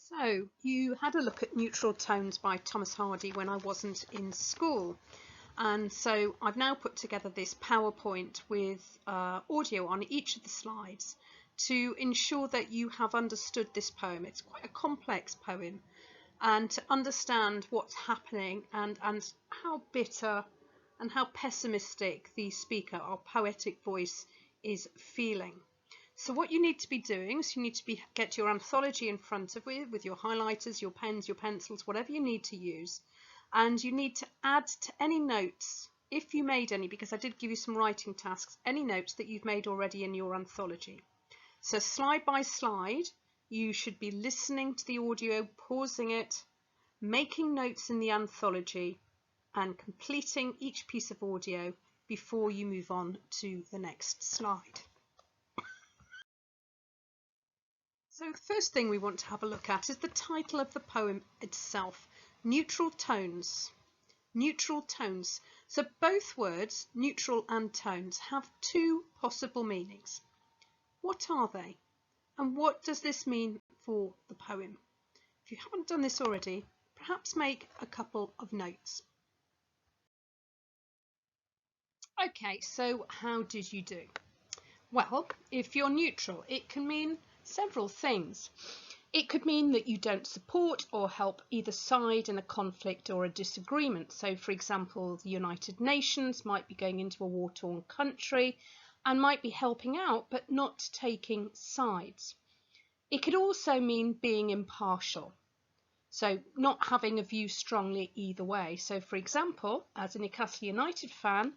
So you had a look at Neutral Tones by Thomas Hardy when I wasn't in school, and so I've now put together this PowerPoint with audio on each of the slides to ensure that you have understood this poem. It's quite a complex poem, and to understand what's happening and how bitter and how pessimistic the speaker, our poetic voice, is feeling. So what you need to be doing is you need to get your anthology in front of you with your highlighters, your pens, your pencils, whatever you need to use. And you need to add to any notes, if you made any, because I did give you some writing tasks, any notes that you've made already in your anthology. So slide by slide, you should be listening to the audio, pausing it, making notes in the anthology, and completing each piece of audio before you move on to the next slide. So the first thing we want to have a look at is the title of the poem itself, Neutral Tones. Neutral tones. So both words, neutral and tones, have two possible meanings. What are they? And what does this mean for the poem? If you haven't done this already, perhaps make a couple of notes. Okay, so how did you do? Well, if you're neutral, it can mean several things. It could mean that you don't support or help either side in a conflict or a disagreement. So, for example, the United Nations might be going into a war-torn country and might be helping out but not taking sides. It could also mean being impartial, so not having a view strongly either way. So, for example, as a Newcastle United fan,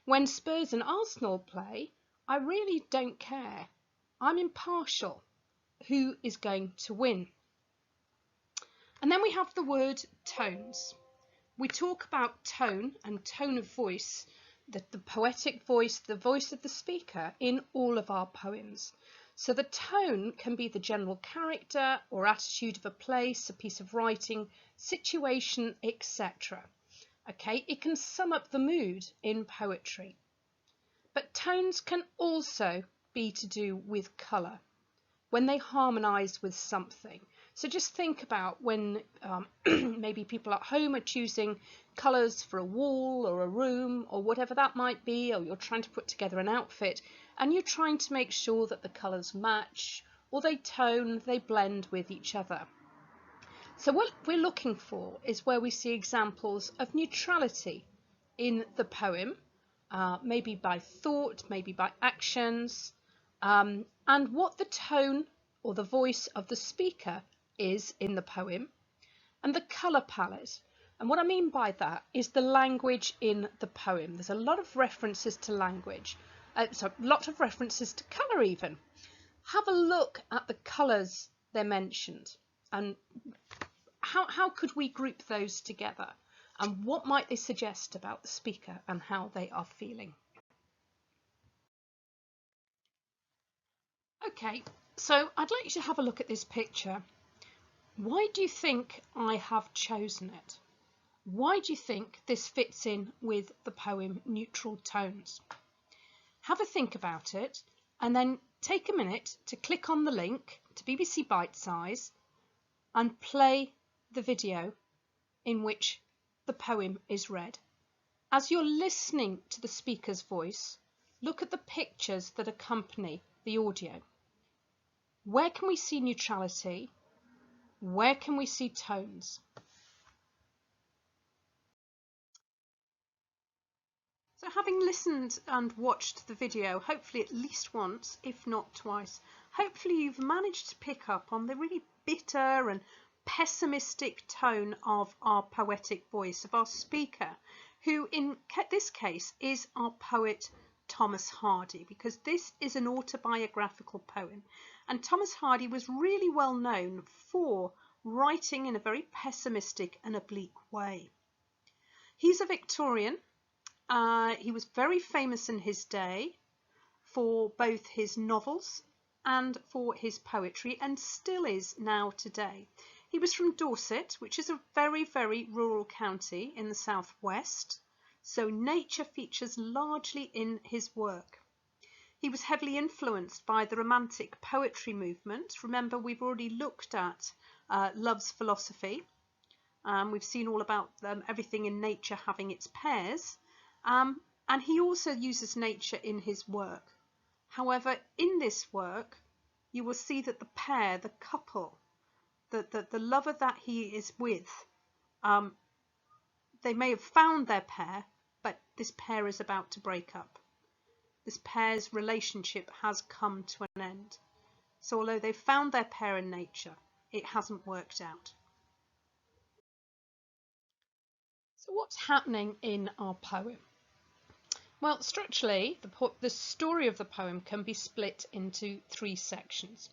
when Spurs and Arsenal play, I really don't care. I'm impartial. Who is going to win? And then we have the word tones. We talk about tone and tone of voice, the poetic voice, the voice of the speaker in all of our poems. So the tone can be the general character or attitude of a place, a piece of writing, situation, etc. Okay, it can sum up the mood in poetry. But tones can also be to do with colour, when they harmonise with something. So just think about when maybe people at home are choosing colours for a wall or a room or whatever that might be, or you're trying to put together an outfit and you're trying to make sure that the colours match or they tone, they blend with each other. So what we're looking for is where we see examples of neutrality in the poem, maybe by thought, maybe by actions, and what the tone or the voice of the speaker is in the poem, and the colour palette. And what I mean by that is the language in the poem. There's a lot of references to language, lots of references to colour even. Have a look at the colours they're mentioned, and how could we group those together, and what might they suggest about the speaker and how they are feeling? Okay, so I'd like you to have a look at this picture. Why do you think I have chosen it? Why do you think this fits in with the poem Neutral Tones? Have a think about it and then take a minute to click on the link to BBC Bitesize and play the video in which the poem is read. As you're listening to the speaker's voice, look at the pictures that accompany the audio. Where can we see neutrality? Where can we see tones? So having listened and watched the video, hopefully at least once, if not twice, hopefully you've managed to pick up on the really bitter and pessimistic tone of our poetic voice, of our speaker, who in this case is our poet Thomas Hardy, because this is an autobiographical poem, and Thomas Hardy was really well known for writing in a very pessimistic and oblique way. He's a Victorian. He was very famous in his day for both his novels and for his poetry, and still is now today. He was from Dorset, which is a very, very rural county in the southwest, so nature features largely in his work. He was heavily influenced by the Romantic poetry movement. Remember, we've already looked at loves philosophy. We've seen all about everything in nature having its pairs. And he also uses nature in his work. However, in this work, you will see that the pair, the couple, the lover that he is with, they may have found their pair, but this pair is about to break up. This pair's relationship has come to an end. So although they've found their pair in nature, it hasn't worked out. So what's happening in our poem? Well, structurally, the story of the poem can be split into 3 sections.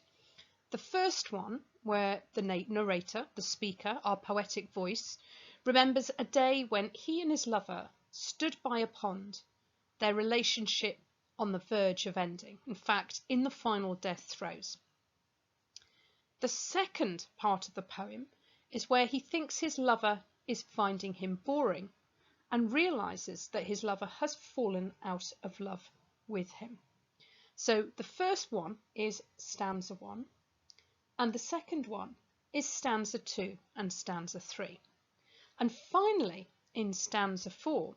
The first one, where the narrator, the speaker, our poetic voice, remembers a day when he and his lover stood by a pond, their relationship on the verge of ending, in fact, in the final death throes. The second part of the poem is where he thinks his lover is finding him boring and realizes that his lover has fallen out of love with him. So the first one is stanza 1, and the second one is stanza 2 and stanza 3. And finally, in stanza 4,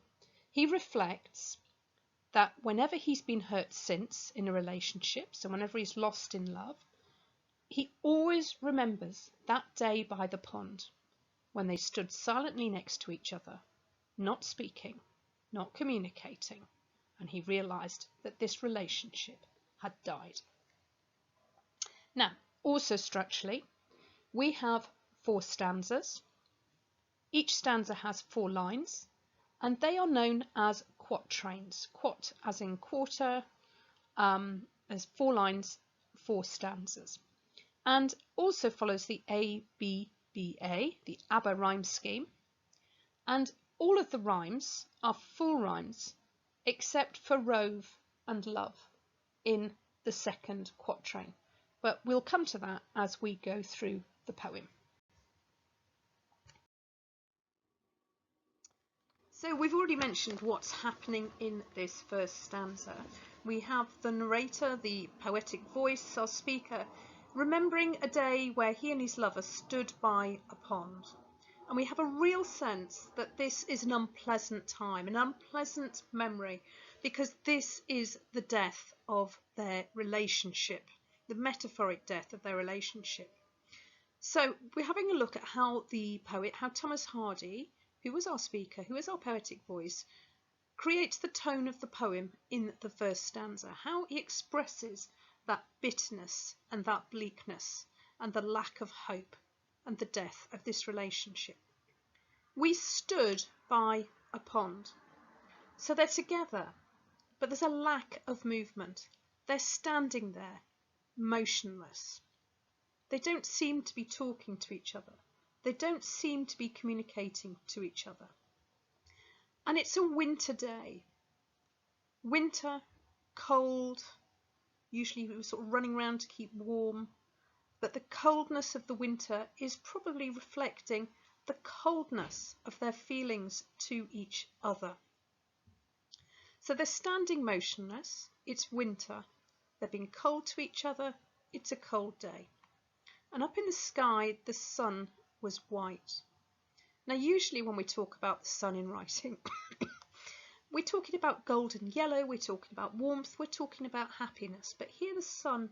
he reflects that whenever he's been hurt since in a relationship, so whenever he's lost in love, he always remembers that day by the pond when they stood silently next to each other, not speaking, not communicating, and he realized that this relationship had died. Now, also structurally, we have 4 stanzas. Each stanza has 4 lines, and they are known as quatrains. Quat as in quarter, as 4 lines, 4 stanzas. And also follows the ABBA, the ABBA rhyme scheme. And all of the rhymes are full rhymes, except for rove and love in the second quatrain. But we'll come to that as we go through the poem. So we've already mentioned what's happening in this first stanza. We have the narrator, the poetic voice, our speaker, remembering a day where he and his lover stood by a pond. And we have a real sense that this is an unpleasant time, an unpleasant memory, because this is the death of their relationship, the metaphoric death of their relationship. So we're having a look at how the poet, how Thomas Hardy, who was our speaker, who is our poetic voice, creates the tone of the poem in the first stanza, how he expresses that bitterness and that bleakness and the lack of hope and the death of this relationship. We stood by a pond. So they're together, but there's a lack of movement. They're standing there, motionless. They don't seem to be talking to each other. They don't seem to be communicating to each other. And it's a winter day. Winter, cold, usually we were sort of running around to keep warm. But the coldness of the winter is probably reflecting the coldness of their feelings to each other. So they're standing motionless, it's winter, they're being cold to each other, it's a cold day. And up in the sky, the sun was white. Now usually when we talk about the sun in writing, we're talking about golden yellow, we're talking about warmth, we're talking about happiness, but here the sun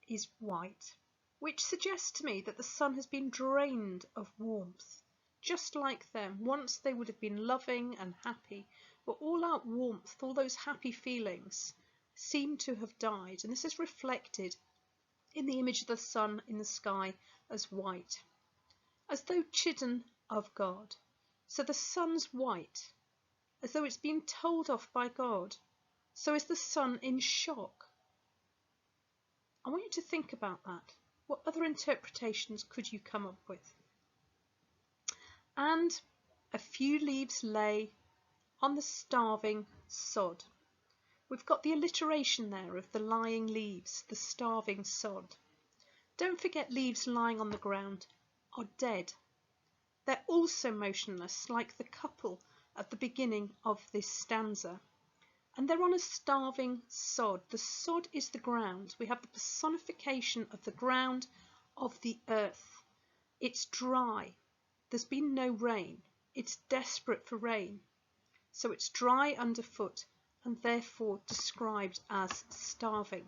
is white, which suggests to me that the sun has been drained of warmth. Just like them, once they would have been loving and happy, but all that warmth, all those happy feelings seem to have died, and this is reflected in the image of the sun in the sky as white, as though chidden of God. So the sun's white, as though it's been told off by God. So is the sun in shock? I want you to think about that. What other interpretations could you come up with? And a few leaves lay on the starving sod. We've got the alliteration there of the lying leaves, the starving sod. Don't forget, leaves lying on the ground are dead. They're also motionless, like the couple at the beginning of this stanza. And they're on a starving sod. The sod is the ground. We have the personification of the ground, of the earth. It's dry. There's been no rain. It's desperate for rain. So it's dry underfoot and therefore described as starving.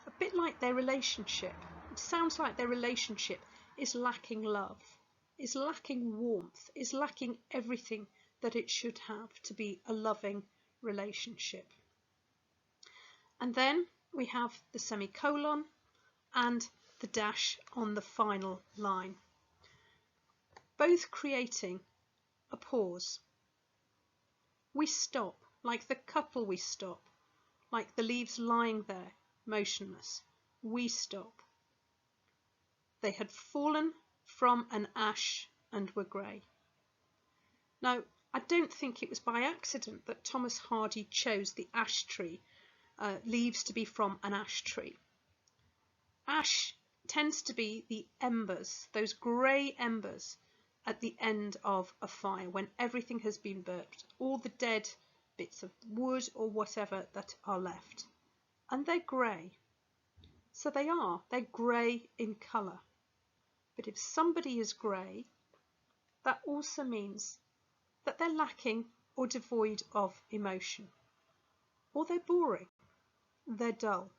A bit like their relationship. It sounds like their relationship is lacking love, is lacking warmth, is lacking everything that it should have to be a loving relationship. And then we have the semicolon and the dash on the final line, both creating a pause. We stop, like the couple we stop, like the leaves lying there, motionless. We stop. They had fallen from an ash and were grey. Now, I don't think it was by accident that Thomas Hardy chose the ash tree, leaves to be from an ash tree. Ash tends to be the embers, those grey embers at the end of a fire when everything has been burnt, all the dead bits of wood or whatever that are left. And they're grey. So they're grey in colour. But if somebody is grey, that also means that they're lacking or devoid of emotion. Or they're boring. They're dull.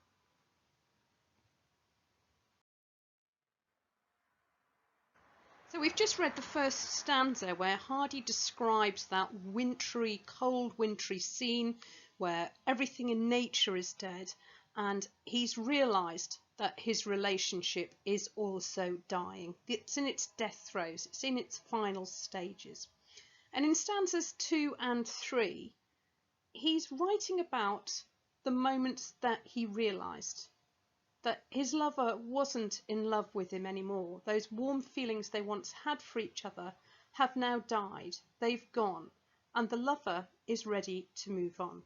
So we've just read the first stanza where Hardy describes that wintry, cold, wintry scene where everything in nature is dead, and he's realised that his relationship is also dying. It's in its death throes, it's in its final stages. And in stanzas 2 and 3, he's writing about the moments that he realised that his lover wasn't in love with him anymore. Those warm feelings they once had for each other have now died. They've gone, and the lover is ready to move on.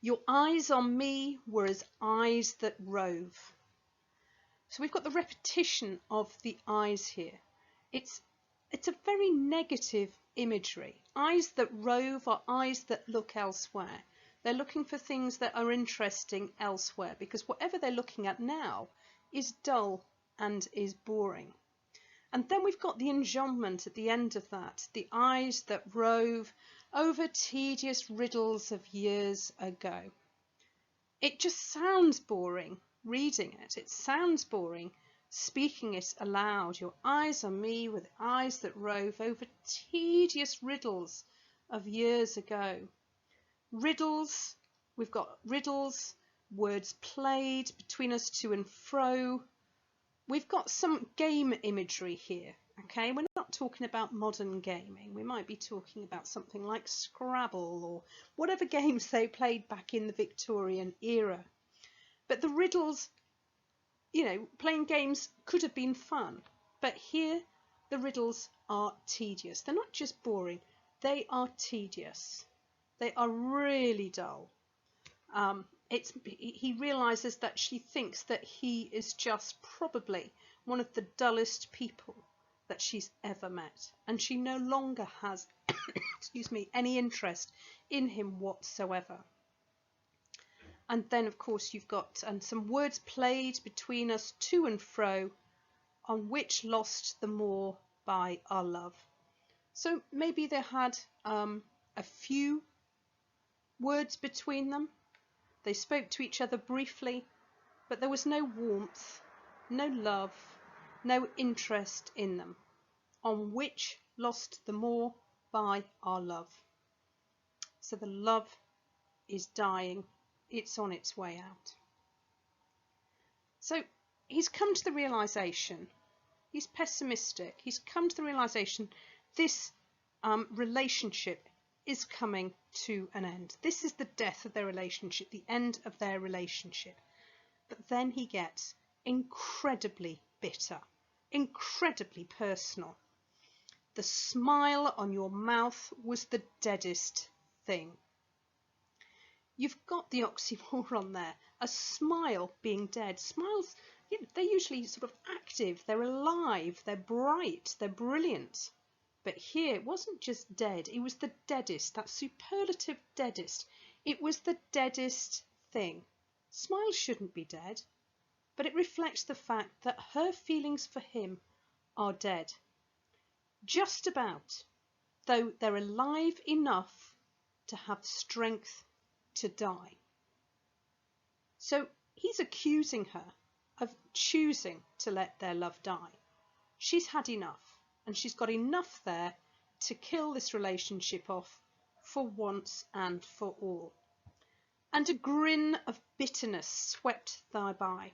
Your eyes on me were as eyes that rove. So we've got the repetition of the eyes here. It's a very negative imagery. Eyes that rove are eyes that look elsewhere. They're looking for things that are interesting elsewhere because whatever they're looking at now is dull and is boring. And then we've got the enjambment at the end of that, the eyes that rove over tedious riddles of years ago. It just sounds boring reading it. It sounds boring speaking it aloud. Your eyes on me with eyes that rove over tedious riddles of years ago. Riddles, we've got riddles, words played between us to and fro. We've got some game imagery here, okay? We're not talking about modern gaming. We might be talking about something like Scrabble or whatever games they played back in the Victorian era. But the riddles, playing games could have been fun. But here, the riddles are tedious. They're not just boring, they are tedious. They are really dull. He realises that she thinks that he is just probably one of the dullest people that she's ever met, and she no longer has any interest in him whatsoever. And then of course you've got some words played between us to and fro, on which lost the more by our love. So maybe they had a few words between them. They spoke to each other briefly, but there was no warmth, no love, no interest in them, on which lost the more by our love. So the love is dying, it's on its way out. So he's come to the realisation, he's pessimistic, he's come to the realisation this relationship is coming to an end. This is the death of their relationship, the end of their relationship. But then he gets incredibly bitter, incredibly personal. The smile on your mouth was the deadest thing. You've got the oxymoron there, a smile being dead. Smiles, they're usually sort of active, they're alive, they're bright, they're brilliant. But here it wasn't just dead, it was the deadest, that superlative deadest. It was the deadest thing. Smiles shouldn't be dead. but it reflects the fact that her feelings for him are dead. Just about, though they're alive enough to have strength to die. So he's accusing her of choosing to let their love die. She's had enough, and she's got enough there to kill this relationship off for once and for all. And a grin of bitterness swept thereby.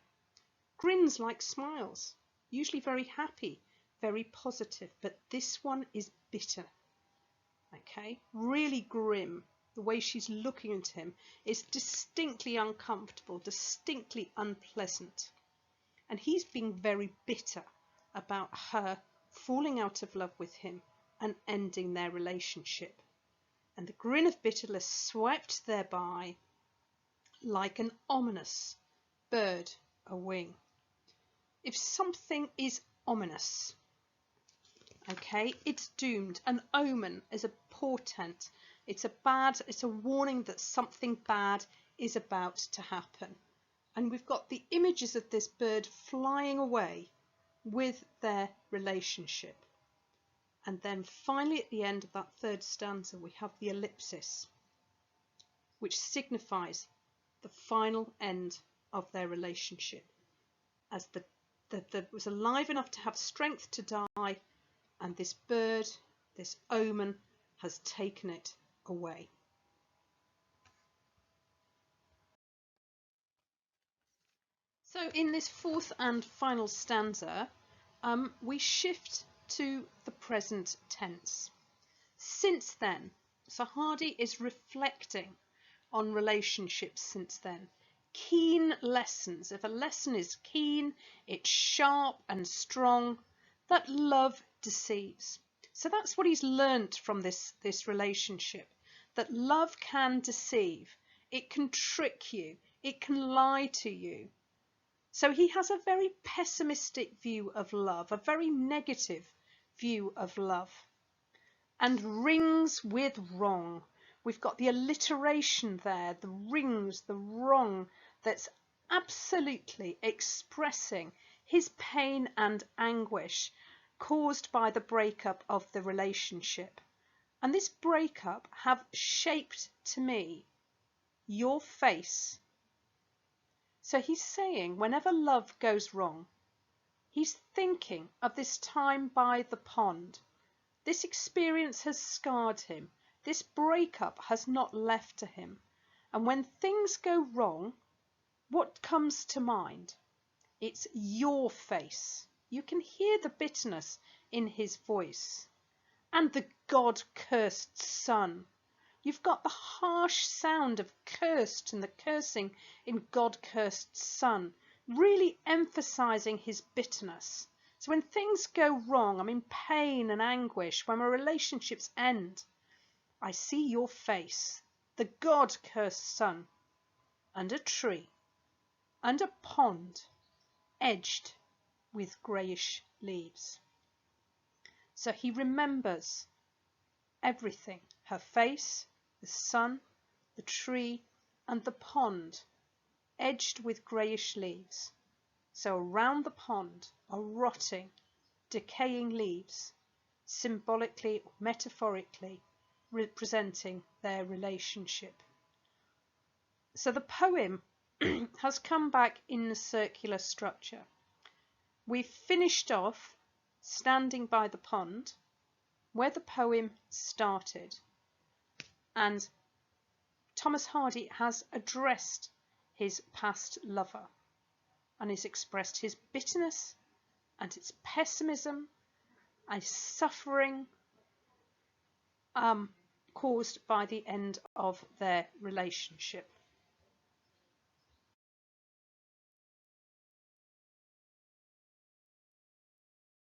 Grins like smiles, usually very happy, very positive, but this one is bitter. Okay, really grim. The way she's looking at him is distinctly uncomfortable, distinctly unpleasant. And he's being very bitter about her falling out of love with him and ending their relationship. And the grin of bitterness swept thereby like an ominous bird a wing. If something is ominous, okay, it's doomed. An omen is a portent. It's a warning that something bad is about to happen. And we've got the images of this bird flying away with their relationship. And then finally at the end of that third stanza we have the ellipsis, which signifies the final end of their relationship, as the was alive enough to have strength to die, and this bird, this omen, has taken it away. So in this fourth and final stanza, we shift to the present tense. Since then, Sahadi is reflecting on relationships since then. Keen lessons. If a lesson is keen, it's sharp and strong, that love deceives. So that's what he's learnt from this relationship, that love can deceive. It can trick you. It can lie to you. So he has a very pessimistic view of love, a very negative view of love. And rings with wrong. We've got the alliteration there, the rings, the wrong, that's absolutely expressing his pain and anguish caused by the breakup of the relationship. And this breakup have shaped to me your face. So he's saying whenever love goes wrong, he's thinking of this time by the pond. This experience has scarred him. This breakup has not left to him. And when things go wrong, what comes to mind? It's your face. You can hear the bitterness in his voice. And the God-cursed sun. You've got the harsh sound of cursed and the cursing in God-cursed sun, really emphasizing his bitterness. So when things go wrong, I'm in pain and anguish, when my relationships end, I see your face, the God-cursed sun, and a tree, and a pond, edged with greyish leaves. So he remembers everything, her face, the sun, the tree, and the pond, edged with greyish leaves. So around the pond are rotting, decaying leaves, symbolically or metaphorically representing their relationship. So the poem has come back in the circular structure. We've finished off standing by the pond where the poem started, and Thomas Hardy has addressed his past lover and has expressed his bitterness and his pessimism and suffering caused by the end of their relationship.